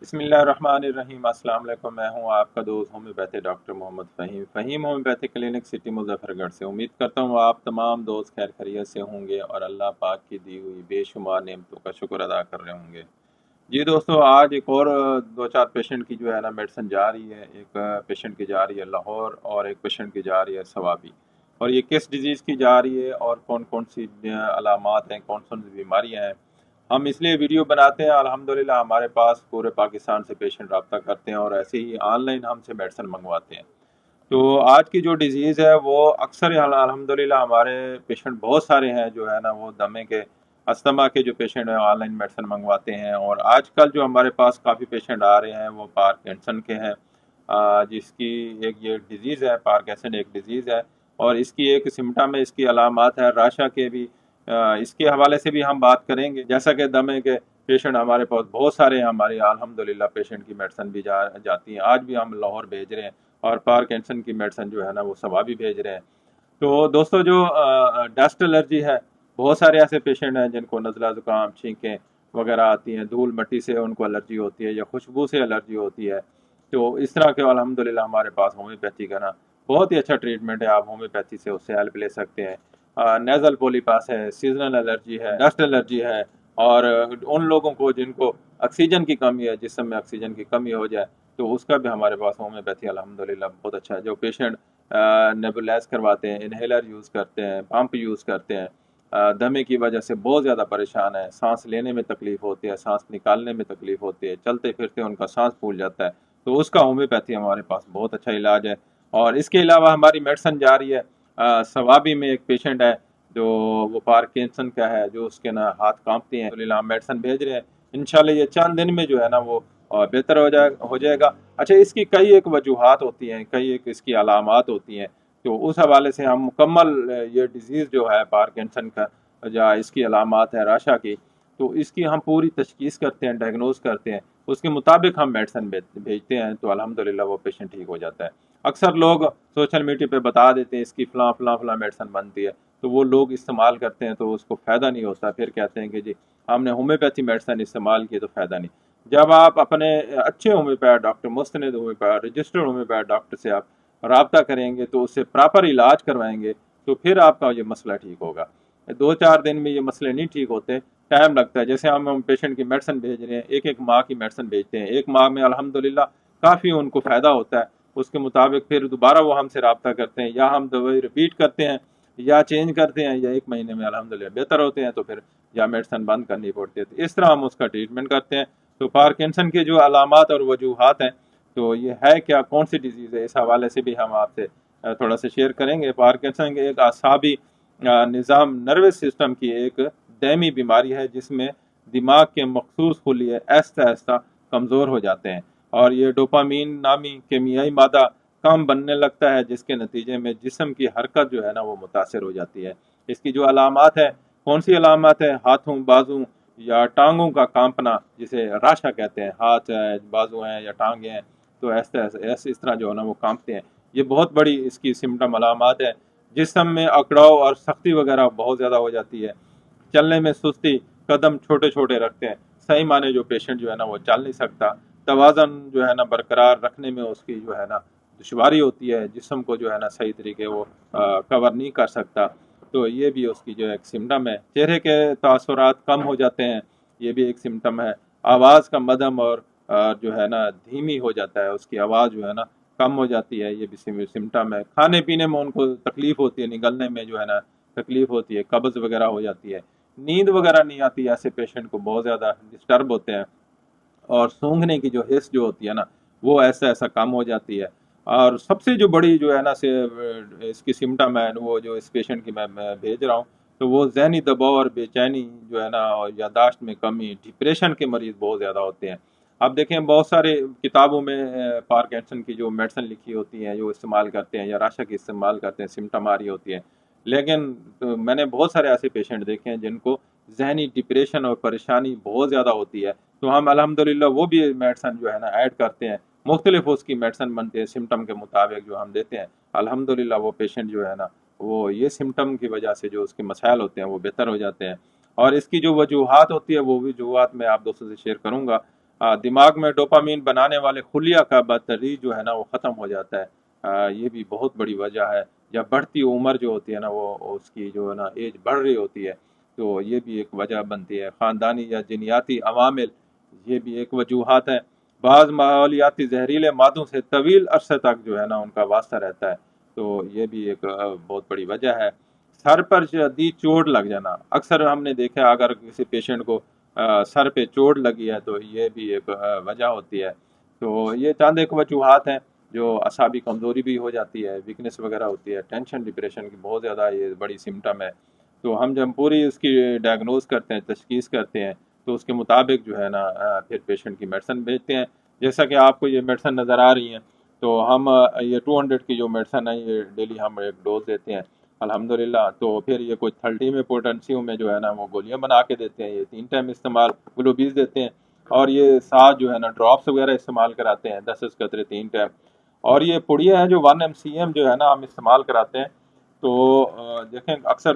बिस्मिल्लाहिर्रहमानिर्रहीम। अस्सलाम वालेकुम। मैं हूं आपका दोस्त homeopathy doctor Mohammad Fahim homeopathy clinic city Muzaffargarh से। उम्मीद करता हूं आप तमाम दोस्त खैर खैरियत से होंगे और अल्लाह पाक की दी हुई बेशुमार नेमतों का शुक्र अदा कर रहे होंगे। जी दोस्तों, आज एक और दो चार पेशेंट की जो है ना मेडिसिन जा रही है। एक पेशेंट की जा रही है लाहौर और एक पेशेंट की जा रही है सवाबी। और ये किस डिज़ीज़ की जा रही है और कौन कौन सी अलामात हैं, कौन कौन सी बीमारियाँ हैं, हम इसलिए वीडियो बनाते हैं। अल्हम्दुलिल्लाह हमारे पास पूरे पाकिस्तान से पेशेंट रब्ता करते हैं और ऐसे ही ऑनलाइन हमसे मेडिसिन मंगवाते हैं। तो आज की जो डिज़ीज़ है वो अक्सर अल्हम्दुलिल्लाह हमारे पेशेंट बहुत सारे हैं जो है ना वो दमे के अस्थमा के जो पेशेंट हैं ऑनलाइन मेडिसिन मंगवाते हैं। और आजकल जो हमारे पास काफ़ी पेशेंट आ रहे हैं वो पार्किंसन के हैं, जिसकी एक ये डिज़ीज़ है। पार्किंसन एक डिज़ीज़ है और इसकी एक सिम्टम है, इसकी अलामात है राशा के भी। इसके हवाले से भी हम बात करेंगे। जैसा कि दमे के पेशेंट हमारे पास बहुत सारे हैं, हमारी अल्हम्दुलिल्लाह पेशेंट की मेडिसिन भी जाती हैं। आज भी हम लाहौर भेज रहे हैं और पार्किंसन की मेडिसिन जो है ना वो सवाबी भेज रहे हैं। तो दोस्तों, जो डस्ट एलर्जी है, बहुत सारे ऐसे पेशेंट हैं जिनको नज़ला ज़ुकाम छींकें वगैरह आती हैं, धूल मट्टी से उनको एलर्जी होती है या खुशबू से एलर्जी होती है। तो इस तरह के अल्हम्दुलिल्लाह हमारे पास होम्योपैथी का ना बहुत ही अच्छा ट्रीटमेंट है। आप होम्योपैथी से उससे हेल्प ले सकते हैं। नेज़ल पोलीपास है, सीजनल एलर्जी है, डस्ट एलर्जी है। और उन लोगों को जिनको ऑक्सीजन की कमी है, जिस्म में ऑक्सीजन की कमी हो जाए, तो उसका भी हमारे पास होम्योपैथी अल्हम्दुलिल्लाह बहुत अच्छा है। जो पेशेंट नेबुलाइज करवाते हैं, इन्हेलर यूज़ करते हैं, पंप यूज़ करते हैं, दमे की वजह से बहुत ज़्यादा परेशान है, सांस लेने में तकलीफ़ होती है, सांस निकालने में तकलीफ़ होती है, चलते फिरते उनका सांस फूल जाता है, तो उसका होम्योपैथी हमारे पास बहुत अच्छा इलाज है। और इसके अलावा हमारी मेडिसिन जा रही है सवाबी में। एक पेशेंट है जो वो पार्किंसन का है, जो उसके ना हाथ कांपते हैं, तो हम मेडिसिन भेज रहे हैं। इंशाल्लाह ये चंद दिन में जो है ना वो बेहतर हो जाएगा। अच्छा, इसकी कई एक वजूहात होती हैं, कई एक इसकी अलामात होती हैं। तो उस हवाले से हम मुकम्मल ये डिज़ीज़ जो है पार्किंसन का या इसकी अलामात है राशा की, तो इसकी हम पूरी तशखीस करते हैं, डायग्नोज करते हैं, उसके मुताबिक हम मेडिसिन भेजते हैं, तो अल्हम्दुलिल्लाह वो पेशेंट ठीक हो जाता है। अक्सर लोग सोशल मीडिया पे बता देते हैं इसकी फ़लाँ फ़लाँ फ़लाँ मेडिसिन बनती है, तो वो लोग इस्तेमाल करते हैं तो उसको फ़ायदा नहीं होता। फिर कहते हैं कि जी हमने होम्योपैथी मेडिसिन इस्तेमाल की तो फ़ायदा नहीं। जब आप अपने अच्छे होम्योपैथ डॉक्टर, मुस्तनद होम्योपैथ, रजिस्टर्ड होम्योपैथ डॉक्टर से आप राब्ता करेंगे, तो उससे प्रॉपर इलाज करवाएंगे, तो फिर आपका ये मसला ठीक होगा। 2-4 दिन में ये मसले नहीं ठीक होते, टाइम लगता है। जैसे हम पेशेंट की मेडिसिन भेज रहे हैं, एक-एक माह की मेडिसिन भेजते हैं, 1 माह में अल्हम्दुलिल्लाह काफ़ी उनको फ़ायदा होता है। उसके मुताबिक फिर दोबारा वो हमसे राब्ता करते हैं, या हम दवाई रिपीट करते हैं या चेंज करते हैं, या 1 महीने में अल्हम्दुलिल्लाह बेहतर होते हैं, तो फिर या मेडिसिन बंद करनी पड़ती है। तो इस तरह हम उसका ट्रीटमेंट करते हैं। तो पार्किंसन के जो अलामात और वजूहात हैं, तो ये है क्या, कौन सी डिज़ीज़ है, इस हवाले से भी हम आपसे थोड़ा सा शेयर करेंगे। पार्किंसन के एक आसाबी निज़ाम नर्वस सिस्टम की एक दैमी बीमारी है, जिसमें दिमाग के मखसूस खुलिये आहिस्ता आहिस्ता कमज़ोर हो जाते हैं और ये डोपामीन नामी केमियाई मादा कम बनने लगता है, जिसके नतीजे में जिस्म की हरकत जो है ना वो मुतासर हो जाती है। इसकी जो अलामात है, कौन सी अलामात है, हाथों बाजू या टांगों का कांपना, जिसे राशा कहते हैं, हाथ है, बाजू हैं या टांगे हैं, तो ऐसे ऐसे इस तरह जो है ना वो कांपते हैं। ये बहुत बड़ी इसकी सिम्टम अलामात है। जिस्म में अकड़ाव और सख्ती वगैरह बहुत ज़्यादा हो जाती है, चलने में सुस्ती, कदम छोटे छोटे रखते हैं, सही माने जो पेशेंट जो है ना वो चल नहीं सकता, तवाज़न जो है ना बरकरार रखने में उसकी जो है ना दुश्वारी होती है, जिस्म को जो है ना सही तरीके वो कवर नहीं कर सकता। तो ये भी उसकी जो एक सिम्टम है। चेहरे के तासुरात कम हो जाते हैं, ये भी एक सिम्टम है। आवाज़ का मदम और जो है ना धीमी हो जाता है, उसकी आवाज़ जो है ना कम हो जाती है, ये भी सिम्टम है। खाने पीने में उनको तकलीफ़ होती है, निगलने में जो है ना तकलीफ़ होती है, कब्ज़ वगैरह हो जाती है, नींद वगैरह नहीं आती। ऐसे पेशेंट को बहुत ज़्यादा डिस्टर्ब होते हैं और सूंघने की जो हिस्स जो होती है ना वो ऐसा ऐसा कम हो जाती है। और सबसे जो बड़ी जो है ना से इसकी सिम्टम है वो जो इस पेशेंट की मैं भेज रहा हूँ, तो वो ज़हनी दबाव और बेचैनी जो है ना और यादाश्त में कमी, डिप्रेशन के मरीज़ बहुत ज़्यादा होते हैं। आप देखें बहुत सारे किताबों में पार्किंसन की जो मेडिसिन लिखी होती हैं, जो इस्तेमाल करते हैं या राशा की इस्तेमाल करते हैं, सिम्टम आ रही होती है। लेकिन तो मैंने बहुत सारे ऐसे पेशेंट देखे हैं जिनको ज़हनी डिप्रेशन और परेशानी बहुत ज़्यादा होती है, तो हम अल्हम्दुलिल्लाह वो भी मेडिसिन जो है ना ऐड करते हैं। मुख्तलिफ उसकी मेडिसिन बनती है सिम्टम के मुताबिक जो हम देते हैं। अल्हम्दुलिल्लाह वो पेशेंट जो है ना वो ये सिम्टम की वजह से जो उसके मसाइल होते हैं वो बेहतर हो जाते हैं। और इसकी जो वजूहात होती है वो वजूहात मैं आप दोस्तों से शेयर करूँगा। دماغ میں ڈوپامین بنانے والے خلیہ کا بتدریج جو ہے نا وہ ختم ہو جاتا ہے، یہ بھی بہت بڑی وجہ ہے۔ جب بڑھتی عمر جو ہوتی ہے نا وہ اس کی جو ہے نا ایج بڑھ رہی ہوتی ہے، تو یہ بھی ایک وجہ بنتی ہے۔ خاندانی یا جنیاتی عوامل یہ بھی ایک وجوہات ہیں۔ بعض ماحولیاتی زہریلے مادوں سے طویل عرصے تک جو ہے نا ان کا واسطہ رہتا ہے، تو یہ بھی ایک بہت بڑی وجہ ہے۔ سر پر شدید چوٹ لگ جانا، اکثر ہم نے دیکھا اگر کسی پیشنٹ کو سر پہ چوٹ لگی ہے تو یہ بھی ایک وجہ ہوتی ہے۔ تو یہ چند ایک وجوہات ہیں۔ جو اعصابی کمزوری بھی ہو جاتی ہے، ویکنس وغیرہ ہوتی ہے، ٹینشن ڈپریشن کی بہت زیادہ یہ بڑی سمٹم ہے۔ تو ہم جب پوری اس کی ڈائگنوز کرتے ہیں، تشخیص کرتے ہیں، تو اس کے مطابق جو ہے نا پھر پیشنٹ کی میڈیسن بھیجتے ہیں۔ جیسا کہ آپ کو یہ میڈیسن نظر آ رہی ہیں، تو ہم یہ 200 کی جو میڈیسن ہے یہ ڈیلی ہم ایک ڈوز دیتے ہیں الحمدللہ۔ تو پھر یہ کچھ 30 میں پوٹنسیوں میں جو ہے نا وہ گولیاں بنا کے دیتے ہیں، یہ 3 ٹائم استعمال گلوبیز دیتے ہیں، اور یہ 7 جو ہے نا ڈراپس وغیرہ استعمال کراتے ہیں 10 قطرے 3 ٹائم۔ اور یہ پڑیاں ہیں جو 1 MCM جو ہے نا ہم استعمال کراتے ہیں، تو دیکھیں اکثر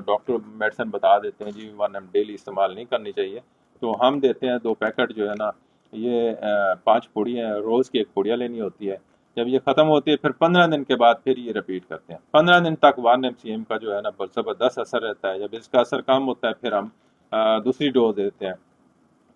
ڈاکٹر میڈیسن بتا دیتے ہیں جی 1 M ڈیلی استعمال نہیں کرنی چاہیے، تو ہم دیتے ہیں 2 پیکٹ جو ہے نا، یہ 5 پڑیاں ہیں، روز کی 1 پڑیا لینی ہوتی ہے۔ جب یہ ختم ہوتی ہے پھر 15 دن کے بعد پھر یہ رپیٹ کرتے ہیں۔ 15 دن تک 1 MCM کا جو ہے نا زبردست اثر رہتا ہے۔ جب اس کا اثر کم ہوتا ہے پھر ہم دوسری ڈوز دیتے ہیں۔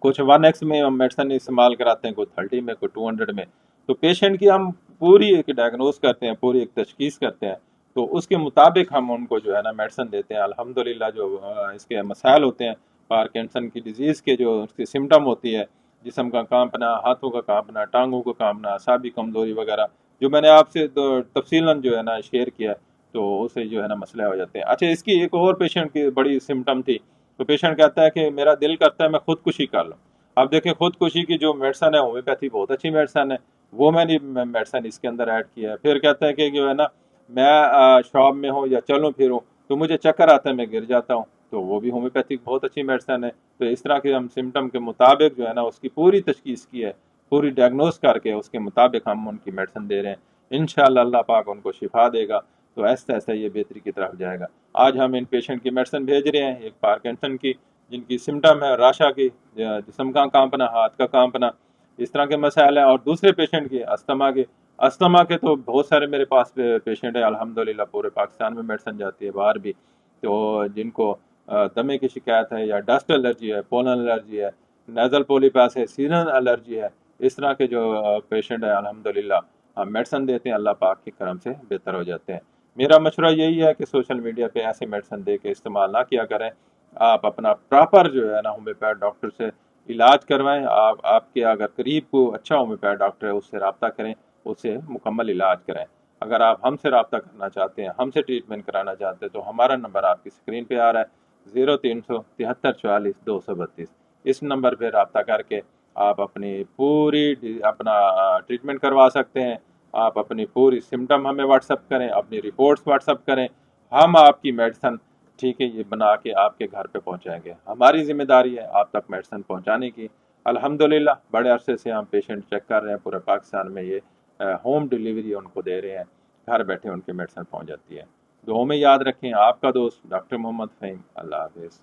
کچھ 1X میں ہم میڈیسن استعمال کراتے ہیں، کوئی 30 میں، کوئی 200 میں۔ تو پیشنٹ کی ہم پوری ایک ڈائگنوز کرتے ہیں، پوری ایک تشخیص کرتے ہیں، تو اس کے مطابق ہم ان کو جو ہے نا میڈیسن دیتے ہیں الحمدللہ۔ جو اس کے مسائل ہوتے ہیں، پارکنسن کی ڈیزیز کے جو اس کی سمٹم ہوتی ہے، جسم کا کانپنا، ہاتھوں کا کانپنا، ٹانگوں کا کانپنا، اعصابی کمزوری وغیرہ، جو میں نے آپ سے تفصیلاً جو ہے نا شیئر کیا، تو اسے جو ہے نا مسئلہ ہو جاتے ہیں۔ اچھا، اس کی ایک اور پیشنٹ کی بڑی سمٹم تھی، تو پیشنٹ کہتا ہے کہ میرا دل کرتا ہے میں خودکشی کر لوں۔ اب دیکھیں خودکشی کی جو میڈیسن ہے ہومیوپیتھی بہت اچھی میڈیسن ہے، وہ میں نے میڈیسن اس کے اندر ایڈ کیا ہے۔ پھر کہتا ہے کہ جو ہے نا میں شاپ میں ہوں یا چلوں پھروں تو مجھے چکر آتا ہے، میں گر جاتا ہوں، تو وہ بھی ہومیوپیتھی بہت اچھی میڈیسن ہے۔ تو اس طرح کے ہم سمٹم کے مطابق جو ہے نا اس کی پوری تشخیص کی ہے، پوری ڈائگنوز کر کے اس کے مطابق ہم ان کی میڈیسن دے رہے ہیں۔ انشاءاللہ اللہ پاک ان کو شفا دے گا، تو ایسا ایسا یہ بہتری کی طرف جائے گا۔ آج ہم ان پیشنٹ کی میڈیسن بھیج رہے ہیں، ایک پارکنسن کی جن کی سمٹم ہے راشا کی، جسم کا کانپنا، ہاتھ کا کانپنا، اس طرح کے مسائل ہیں، اور دوسرے پیشنٹ کی استما کے تو بہت سارے میرے پاس پیشنٹ ہیں الحمدللہ، پورے پاکستان میں میڈیسن جاتی ہے، باہر بھی۔ تو جن کو دمے کی شکایت ہے، یا ڈسٹ الرجی ہے، پولن الرجی ہے، نیزل پولیپاس ہے، سیزن الرجی ہے، اس طرح کے جو پیشنٹ ہیں الحمدللہ ہم میڈیسن دیتے ہیں، اللہ پاک کے کرم سے بہتر ہو جاتے ہیں۔ میرا مشورہ یہی ہے کہ سوشل میڈیا پہ ایسے میڈیسن دے کے استعمال نہ کیا کریں۔ آپ اپنا پراپر جو ہے نا ہومیوپیتھ ڈاکٹر سے علاج کروائیں۔ آپ کے اگر قریب کو اچھا ہومیوپیتھ ڈاکٹر ہے اس سے رابطہ کریں، اس سے مکمل علاج کریں۔ اگر آپ ہم سے رابطہ کرنا چاہتے ہیں، ہم سے ٹریٹمنٹ کرانا چاہتے ہیں، تو ہمارا نمبر آپ کی اسکرین پہ آ رہا ہے 0373444232۔ اس نمبر پہ رابطہ کر کے آپ اپنی پوری اپنا ٹریٹمنٹ کروا سکتے ہیں۔ آپ اپنی پوری سمٹم ہمیں واٹس اپ کریں، اپنی رپورٹس واٹس اپ کریں، ہم آپ کی میڈیسن ٹھیک ہے یہ بنا کے آپ کے گھر پہ پہنچائیں گے۔ ہماری ذمہ داری ہے آپ تک میڈیسن پہنچانے کی۔ الحمدللہ بڑے عرصے سے ہم پیشنٹ چیک کر رہے ہیں، پورے پاکستان میں یہ ہوم ڈیلیوری ان کو دے رہے ہیں، گھر بیٹھے ان کی میڈیسن پہنچ جاتی ہے۔ دعاؤں میں یاد رکھیں، آپ کا دوست ڈاکٹر محمد فہیم۔ اللہ حافظ۔